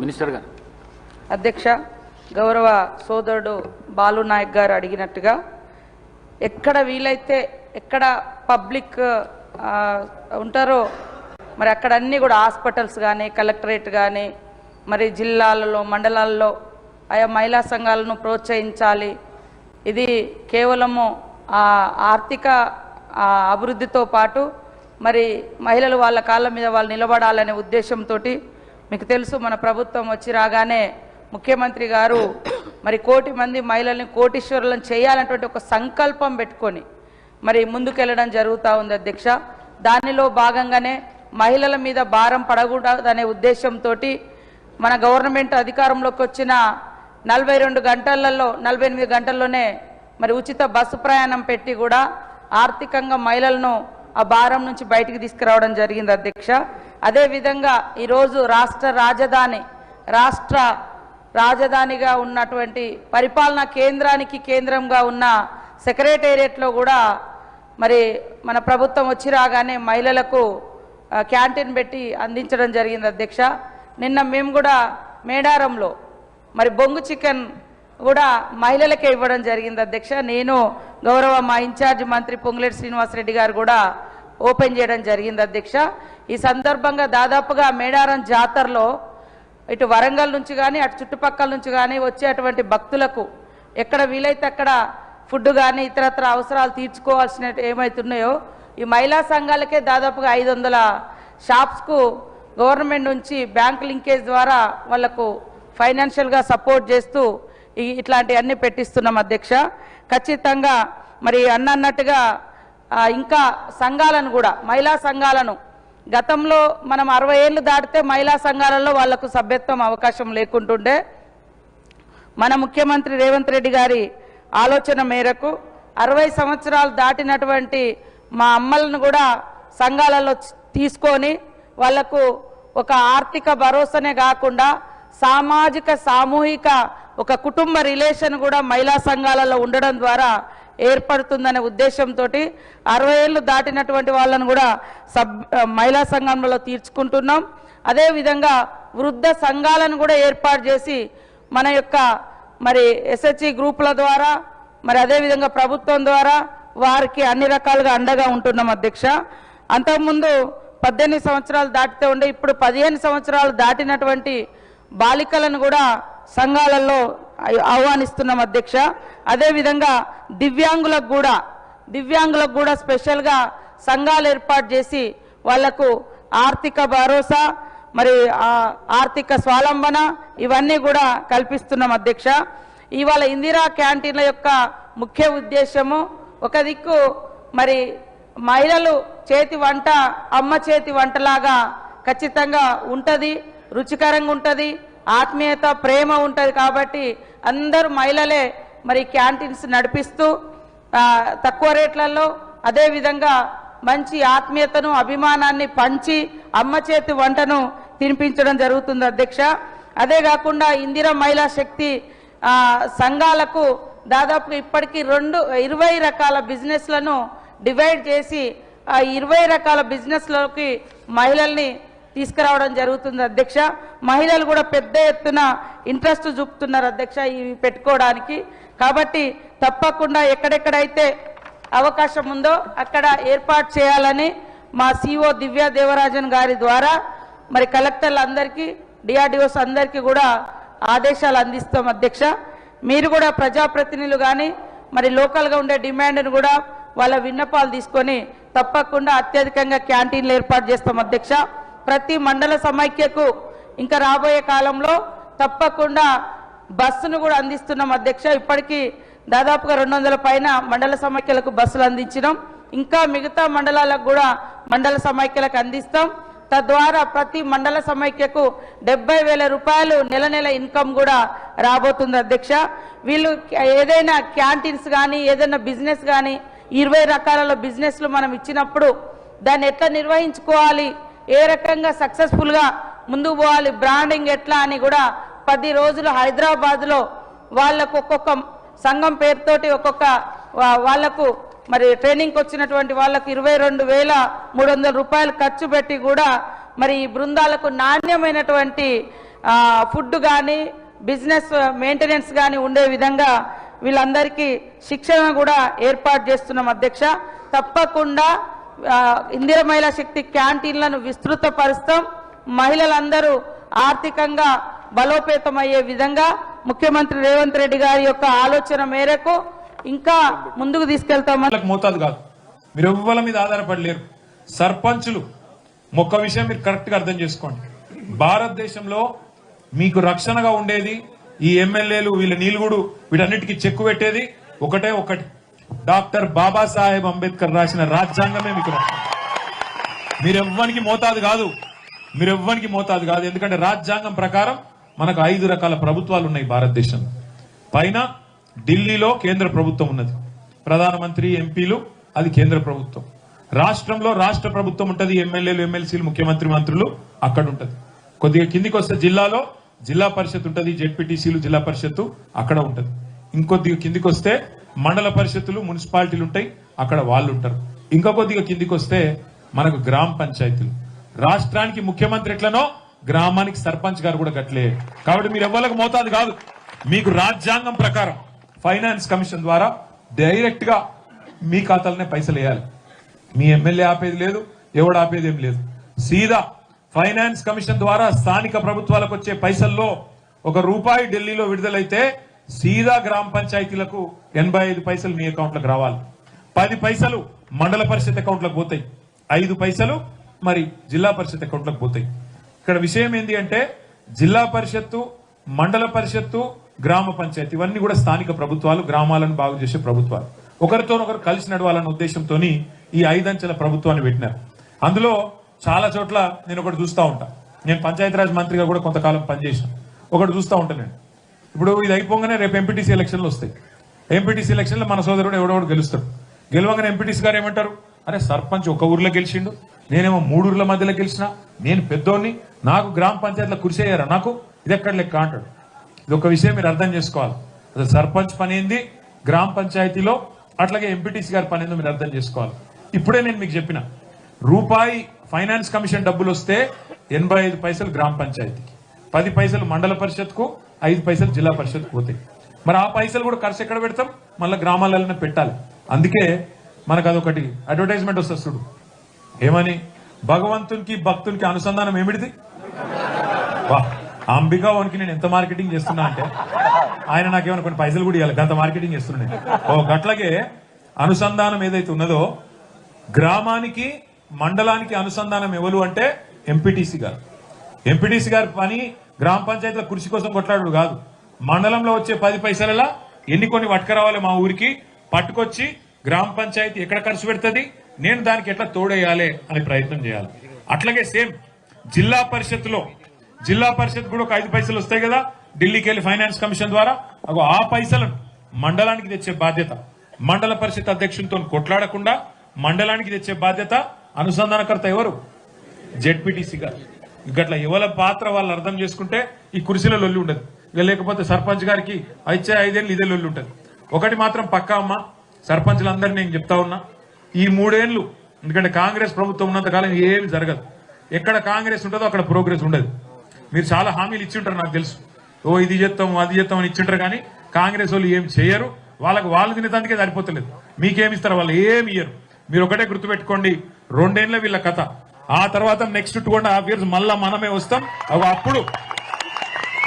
Minister గారు. అధ్యక్ష, గౌరవ సోదరుడు బాలు నాయక్ గారు అడిగినట్టుగా ఎక్కడ వీలైతే ఎక్కడ పబ్లిక్ ఉంటారో మరి అక్కడ అన్నీ కూడా హాస్పిటల్స్ కానీ కలెక్టరేట్ కానీ మరి జిల్లాలలో మండలాల్లో ఆయా మహిళా సంఘాలను ప్రోత్సహించాలి. ఇది కేవలము ఆర్థిక అభివృద్ధితో పాటు మరి మహిళలు వాళ్ళ కాళ్ళ మీద వాళ్ళు నిలబడాలనే ఉద్దేశంతో మీకు తెలుసు మన ప్రభుత్వం వచ్చి రాగానే ముఖ్యమంత్రి గారు మరి 1 కోటి మంది మహిళల్ని కోటీశ్వరులను చేయాలనేటువంటి ఒక సంకల్పం పెట్టుకొని మరి ముందుకెళ్ళడం జరుగుతూ ఉంది అధ్యక్ష. దానిలో భాగంగానే మహిళల మీద భారం పడకూడదనే ఉద్దేశంతో మన గవర్నమెంట్ అధికారంలోకి వచ్చిన 42 గంటలలో 48 గంటల్లోనే మరి ఉచిత బస్సు ప్రయాణం పెట్టి కూడా ఆర్థికంగా మహిళలను ఆ భారం నుంచి బయటికి తీసుకురావడం జరిగింది అధ్యక్ష. అదేవిధంగా ఈరోజు రాష్ట్ర రాజధానిగా ఉన్నటువంటి పరిపాలనా కేంద్రంగా ఉన్న సెక్రటేరియట్లో కూడా మరి మన ప్రభుత్వం వచ్చి రాగానే మహిళలకు క్యాంటీన్ పెట్టి అందించడం జరిగింది అధ్యక్ష. నిన్న మేము కూడా మేడారంలో మరి బొంగు చికెన్ కూడా మహిళలకే ఇవ్వడం జరిగింది అధ్యక్ష. నేను గౌరవ మా ఇన్ఛార్జ్ మంత్రి పొంగులేటి శ్రీనివాసరెడ్డి గారు కూడా ఓపెన్ చేయడం జరిగింది అధ్యక్ష. ఈ సందర్భంగా దాదాపుగా మేడారం జాతరలో ఇటు వరంగల్ నుంచి కానీ అటు చుట్టుపక్కల నుంచి కానీ వచ్చేటువంటి భక్తులకు ఎక్కడ వీలైతే అక్కడ ఫుడ్ కానీ ఇతరత్ర అవసరాలు తీర్చుకోవాల్సిన ఏమవుతున్నాయో ఈ మహిళా సంఘాలకే దాదాపుగా 500 షాప్స్కు గవర్నమెంట్ నుంచి బ్యాంక్ లింకేజ్ ద్వారా వాళ్లకు ఫైనాన్షియల్గా సపోర్ట్ చేస్తూ ఇట్లాంటివన్నీ పెట్టిస్తున్నాం అధ్యక్ష. ఖచ్చితంగా మరి అన్నట్టుగా ఇంకా సంఘాలను కూడా మహిళా సంఘాలను గతంలో మనం 60 ఏళ్ళు దాటితే మహిళా సంఘాలలో వాళ్లకు సభ్యత్వం అవకాశం లేకుంటుండే మన ముఖ్యమంత్రి రేవంత్ రెడ్డి గారి ఆలోచన మేరకు 60 సంవత్సరాలు దాటినటువంటి మా అమ్మలను కూడా సంఘాలలో తీసుకొని వాళ్లకు ఒక ఆర్థిక భరోసానే కాకుండా సామూహిక ఒక కుటుంబ రిలేషన్ కూడా మహిళా సంఘాలలో ఉండడం ద్వారా ఏర్పడుతుందనే ఉద్దేశంతో 60 ఏళ్ళు దాటినటువంటి వాళ్ళను కూడా మహిళా సంఘంలో తీర్చుకుంటున్నాం. అదేవిధంగా వృద్ధ సంఘాలను కూడా ఏర్పాటు చేసి మన యొక్క మరి ఎస్హెచ్ఈ గ్రూపుల ద్వారా మరి అదేవిధంగా ప్రభుత్వం ద్వారా వారికి అన్ని రకాలుగా అండగా ఉంటున్నాం అధ్యక్ష. అంతకుముందు 18 సంవత్సరాలు దాటితే ఉండే ఇప్పుడు 15 సంవత్సరాలు దాటినటువంటి బాలికలను కూడా సంఘాలలో ఆహ్వానిస్తున్నాం అధ్యక్ష. అదేవిధంగా దివ్యాంగులకు కూడా స్పెషల్గా సంఘాలు ఏర్పాటు చేసి వాళ్లకు ఆర్థిక భరోసా మరి ఆర్థిక స్వావలంబన ఇవన్నీ కూడా కల్పిస్తున్నాం అధ్యక్ష. ఇవాళ ఇందిరా క్యాంటీన్ల యొక్క ముఖ్య ఉద్దేశము ఒక దిక్కు మరి మహిళలు చేతి వంట అమ్మ చేతి వంటలాగా ఖచ్చితంగా ఉంటుంది, రుచికరంగా ఉంటుంది, ఆత్మీయత ప్రేమ ఉంటుంది. కాబట్టి అందరూ మహిళలే మరి క్యాంటీన్స్ నడిపిస్తూ తక్కువ రేట్లలో అదేవిధంగా మంచి ఆత్మీయతను అభిమానాన్ని పంచి అమ్మ చేతి వంటను తినిపించడం జరుగుతుంది అధ్యక్ష. అదే కాకుండా ఇందిరా మహిళా శక్తి సంఘాలకు దాదాపు ఇప్పటికీ 20 రకాల బిజినెస్లను డివైడ్ చేసి ఆ 20 రకాల బిజినెస్లోకి మహిళల్ని తీసుకురావడం జరుగుతుంది అధ్యక్ష. మహిళలు కూడా పెద్ద ఎత్తున ఇంట్రెస్ట్ చూపుతున్నారు అధ్యక్ష ఇవి పెట్టుకోవడానికి. కాబట్టి తప్పకుండా ఎక్కడెక్కడైతే అవకాశం ఉందో అక్కడ ఏర్పాటు చేయాలని మా సిఓ దివ్యా దేవరాజన్ గారి ద్వారా మరి కలెక్టర్లందరికీ డిఆర్డిఓస్ అందరికీ కూడా ఆదేశాలు అందిస్తాం అధ్యక్ష. మీరు కూడా ప్రజాప్రతినిధులు కానీ మరి లోకల్గా ఉండే డిమాండ్ను కూడా వాళ్ళ విన్నపాలు తీసుకొని తప్పకుండా అత్యధికంగా క్యాంటీన్లు ఏర్పాటు చేస్తాం అధ్యక్ష. ప్రతి మండల సమైక్యకు ఇంకా రాబోయే కాలంలో తప్పకుండా బస్సును కూడా అందిస్తున్నాం అధ్యక్ష. ఇప్పటికీ దాదాపుగా 200 పైన మండల సమైక్యలకు బస్సులు అందించినాం. ఇంకా మిగతా మండలాలకు కూడా మండల సమైక్యలకు అందిస్తాం. తద్వారా ప్రతి మండల సమైక్యకు 70,000 రూపాయలు నెల ఇన్కమ్ కూడా రాబోతుంది అధ్యక్ష. వీళ్ళు ఏదైనా క్యాంటీన్స్ కానీ ఏదైనా బిజినెస్ కానీ 20 రకాల బిజినెస్లు మనం ఇచ్చినప్పుడు దాన్ని ఎట్లా నిర్వహించుకోవాలి, ఏ రకంగా సక్సెస్ఫుల్గా ముందుకు పోవాలి, బ్రాండింగ్ ఎట్లా అని కూడా 10 రోజులు హైదరాబాద్లో వాళ్ళకు ఒక్కొక్క సంఘం పేరుతోటి ఒక్కొక్క వాళ్లకు మరి ట్రైనింగ్కి వచ్చినటువంటి వాళ్ళకు 22,300 రూపాయలు ఖర్చు పెట్టి కూడా మరి ఈ బృందాలకు నాణ్యమైనటువంటి ఫుడ్ కానీ బిజినెస్ మెయింటెనెన్స్ కానీ ఉండే విధంగా వీళ్ళందరికీ శిక్షణ కూడా ఏర్పాటు చేస్తున్నాం అధ్యక్ష. తప్పకుండా ఇందిర మహిళా శక్తి క్యాంటీన్లను విస్తృతపరుస్తాం. మహిళలందరూ ఆర్థికంగా బలోపేతమయ్యే విధంగా ముఖ్యమంత్రి రేవంత్ రెడ్డి గారి యొక్క ఆలోచన మేరకు ఇంకా ముందుకు తీసుకెళ్తామని. మోతాదు కాదు, మీరు ఎవ్వల మీద ఆధారపడలేరు. సర్పంచులు ఒక్క విషయం మీరు కరెక్ట్ గా అర్థం చేసుకోండి. భారతదేశంలో మీకు రక్షణగా ఉండేది ఈ ఎమ్మెల్యేలు, వీళ్ళ నీలుగుడు, వీటన్నిటికీ చెక్కు పెట్టేది ఒకటే ఒకటి, డాక్టర్ బాబాసాహెబ్ అంబేద్కర్ రాసిన రాజ్యాంగమే మీకు రక్షణ. మీరెవ్వనికి మోతాదు కాదు, మీరెవ్వనికి మోతాదు కాదు. ఎందుకంటే రాజ్యాంగం ప్రకారం మనకు 5 రకాల ప్రభుత్వాలు ఉన్నాయి భారతదేశంలో. పైన ఢిల్లీలో కేంద్ర ప్రభుత్వం ఉన్నది, ప్రధానమంత్రి, ఎంపీలు, అది కేంద్ర ప్రభుత్వం. రాష్ట్రంలో రాష్ట్ర ప్రభుత్వం ఉంటుంది, ఎమ్మెల్యేలు, ఎమ్మెల్సీలు, ముఖ్యమంత్రి, మంత్రులు అక్కడ ఉంటది. కొద్దిగా కిందికి వస్తే జిల్లాలో జిల్లా పరిషత్ ఉంటుంది, జెడ్పీటీసీలు, జిల్లా పరిషత్తు అక్కడ ఉంటది. ఇంకొద్దిగా కిందికి వస్తే మండల పరిషత్తులు, మున్సిపాలిటీలు ఉంటాయి, అక్కడ వాళ్ళు ఉంటారు. ఇంకా కొద్దిగా కిందికి వస్తే మనకు గ్రామ పంచాయతీలు. రాష్ట్రానికి ముఖ్యమంత్రి ఎట్లనో గ్రామానికి సర్పంచ్ గారు కూడా గట్లే. కాబట్టి మీరు ఎవ్వరికి మోతాదు కాదు. మీకు రాజ్యాంగం ప్రకారం ఫైనాన్స్ కమిషన్ ద్వారా డైరెక్ట్ గా మీ ఖాతాలనే పైసలు వేయాలి. మీ ఎమ్మెల్యే ఆపేది లేదు, ఎవడు ఆపేది ఏం లేదు. సీదా ఫైనాన్స్ కమిషన్ ద్వారా స్థానిక ప్రభుత్వాలకు వచ్చే పైసల్లో ₹1 ఢిల్లీలో విడుదలైతే సీదా గ్రామ పంచాయతీలకు 85 పైసలు మీ అకౌంట్లకు రావాలి. 10 పైసలు మండల పరిషత్ అకౌంట్లకు పోతాయి, 5 పైసలు మరి జిల్లా పరిషత్ అకౌంట్లకు పోతాయి. ఇక్కడ విషయం ఏంటి అంటే జిల్లా పరిషత్తు, మండల పరిషత్తు, గ్రామ పంచాయతీ ఇవన్నీ కూడా స్థానిక ప్రభుత్వాలు, గ్రామాలను బాగు చేసే ప్రభుత్వాలు. ఒకరితోనొకరు కలిసి నడవాలన్న ఉద్దేశంతో ఈ 5 అంచెల ప్రభుత్వాన్ని పెట్టినారు. అందులో చాలా చోట్ల నేను ఒకటి చూస్తూ ఉంటా. నేను పంచాయతీరాజ్ మంత్రిగా కూడా కొంతకాలం పనిచేసిన ఒకటి చూస్తూ ఉంటాను నేను. ఇప్పుడు ఇది అయిపోగానే రేపు ఎంపీటీసీ ఎలక్షన్లు వస్తాయి. ఎంపీటీసీ ఎలక్షన్లో మన సోదరుడు ఎవడెవడు గెలుస్తాడు. గెలవగానే ఎంపీటీసీ గారు ఏమంటారు, అరే సర్పంచ్ ఒక ఊర్లో గెలిచిండు, నేనేమో 3 ఊర్ల మధ్యలో గెలిచిన, నేను పెద్దోడిని, నాకు గ్రామ పంచాయతీలో కురిసేయారా, నాకు ఇది ఎక్కడ లెక్క అంటాడు. ఇది ఒక విషయం మీరు అర్థం చేసుకోవాలి. అసలు సర్పంచ్ పని ఏంది గ్రామ పంచాయతీలో, అట్లాగే ఎంపీటీసీ గారి పని ఏందో మీరు అర్థం చేసుకోవాలి. ఇప్పుడే నేను మీకు చెప్పిన ₹1 ఫైనాన్స్ కమిషన్ డబ్బులు వస్తే 85 పైసలు గ్రామ పంచాయతీకి, 10 పైసలు మండల పరిషత్కు, 5 పైసలు జిల్లా పరిషత్కు పోతాయి. మరి ఆ పైసలు కూడా ఖర్చు ఎక్కడ పెడతాం, మళ్ళీ గ్రామాలలోనే పెట్టాలి. అందుకే మనకు అదొకటి అడ్వర్టైజ్మెంట్ వస్తుంది చూడు, ఏమని, భగవంతునికి భక్తునికి అనుసంధానం ఏమిటిది. అంబికా వన్కి నేను ఎంత మార్కెటింగ్ చేస్తున్నా అంటే ఆయన నాకేమైనా కొన్ని పైసలు కూడా ఇవ్వాలి, గంత మార్కెటింగ్ చేస్తున్నాను. గట్లాగే అనుసంధానం ఏదైతే ఉన్నదో గ్రామానికి, మండలానికి అనుసంధానం ఎవరు అంటే ఎంపీటీసీ గారు. ఎంపీటీసీ గారి పని గ్రామ పంచాయతీల కృషి కోసం కొట్లాడు కాదు. మండలంలో వచ్చే 10 పైసలలో కొన్ని పట్టుకురావాలి మా ఊరికి, పట్టుకొచ్చి గ్రామ పంచాయతీ ఎక్కడ ఖర్చు పెడుతుంది, నేను దానికి ఎట్లా తోడేయాలి అనే ప్రయత్నం చేయాలి. అట్లాగే సేమ్ జిల్లా పరిషత్లో, జిల్లా పరిషత్ కూడా ఒక 5 పైసలు వస్తాయి కదా ఢిల్లీకి వెళ్ళి ఫైనాన్స్ కమిషన్ ద్వారా, ఆ పైసలను మండలానికి తెచ్చే బాధ్యత, మండల పరిషత్ అధ్యక్షులతో కొట్లాడకుండా మండలానికి తెచ్చే బాధ్యత అనుసంధానకర్త ఎవరు, జెడ్పీటీసీ గారు. గట్ల ఎవరి పాత్ర వాళ్ళు అర్థం చేసుకుంటే ఈ కుర్చీలో లొల్లి ఉండదు. ఇక లేకపోతే సర్పంచ్ గారికి వచ్చే 5 ఏళ్ళు ఇదే లొల్లి ఉంటుంది. ఒకటి మాత్రం పక్కా అమ్మ, సర్పంచ్లందరినీ నేను చెప్తా ఉన్నా, ఈ 3 ఏళ్ళు, ఎందుకంటే కాంగ్రెస్ ప్రభుత్వం ఉన్నంతకాలం ఏమి జరగదు. ఎక్కడ కాంగ్రెస్ ఉంటుందో అక్కడ ప్రోగ్రెస్ ఉండదు. మీరు చాలా హామీలు ఇచ్చి ఉంటారు, నాకు తెలుసు. ఇది చేస్తాం, అది చేస్తాం అని ఇచ్చింటారు, కానీ కాంగ్రెస్ వాళ్ళు ఏం చేయరు. వాళ్ళు తినేదానికే సరిపోతలేదు. మీకేమిస్తారు, వాళ్ళు ఏమి ఇయ్యరు. మీరు ఒకటే గుర్తుపెట్టుకోండి, 2 ఏళ్ళ వీళ్ళ కథ. ఆ తర్వాత నెక్స్ట్ 2.5 years మళ్ళా మనమే వస్తాం.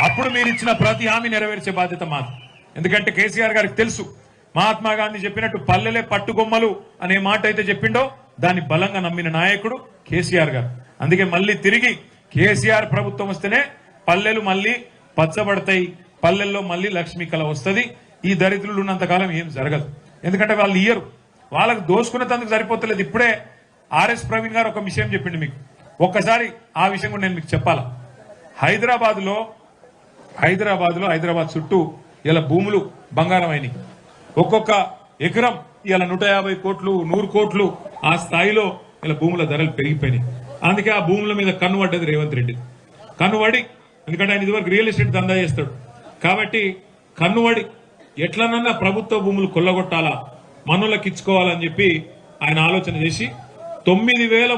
అప్పుడు మీరు ఇచ్చిన ప్రతి హామీ నెరవేర్చే బాధ్యత మాది. ఎందుకంటే కేసీఆర్ గారికి తెలుసు, మహాత్మా గాంధీ చెప్పినట్టు పల్లెలే పట్టుగొమ్మలు అనే మాట అయితే చెప్పిండో దాన్ని బలంగా నమ్మిన నాయకుడు కేసీఆర్ గారు. అందుకే మళ్ళీ తిరిగి కేసీఆర్ ప్రభుత్వం వస్తేనే పల్లెలు మళ్ళీ పచ్చబడతాయి, పల్లెల్లో మళ్ళీ లక్ష్మీ కళ వస్తుంది. ఈ దరిద్రులు ఉన్నంతకాలం ఏం జరగదు. ఎందుకంటే వాళ్ళు ఇయ్యరు, వాళ్ళకు దోసుకునేందుకు సరిపోతలేదు. ఇప్పుడే ఆర్ఎస్ ప్రవీణ్ గారు ఒక విషయం చెప్పిండు మీకు, ఒక్కసారి ఆ విషయం కూడా నేను మీకు చెప్పాలా. హైదరాబాద్ చుట్టూ ఇలా భూములు బంగారం అయినాయి. ఒక్కొక్క ఎకరం ఇలా 150 కోట్లు, 100 కోట్లు ఆ స్థాయిలో ఇలా భూముల ధరలు పెరిగిపోయినాయి. అందుకే ఆ భూముల మీద కన్నుపడ్డది రేవంత్ రెడ్డి. కన్నుపడి, ఎందుకంటే ఆయన ఇదివరకు రియల్ ఎస్టేట్ దందా చేస్తాడు కాబట్టి కన్నుపడి ఎట్లనన్నా ప్రభుత్వ భూములు కొల్లగొట్టాలా, మనోళ్ళకి ఇచ్చుకోవాలని చెప్పి ఆయన ఆలోచన చేసి 9,300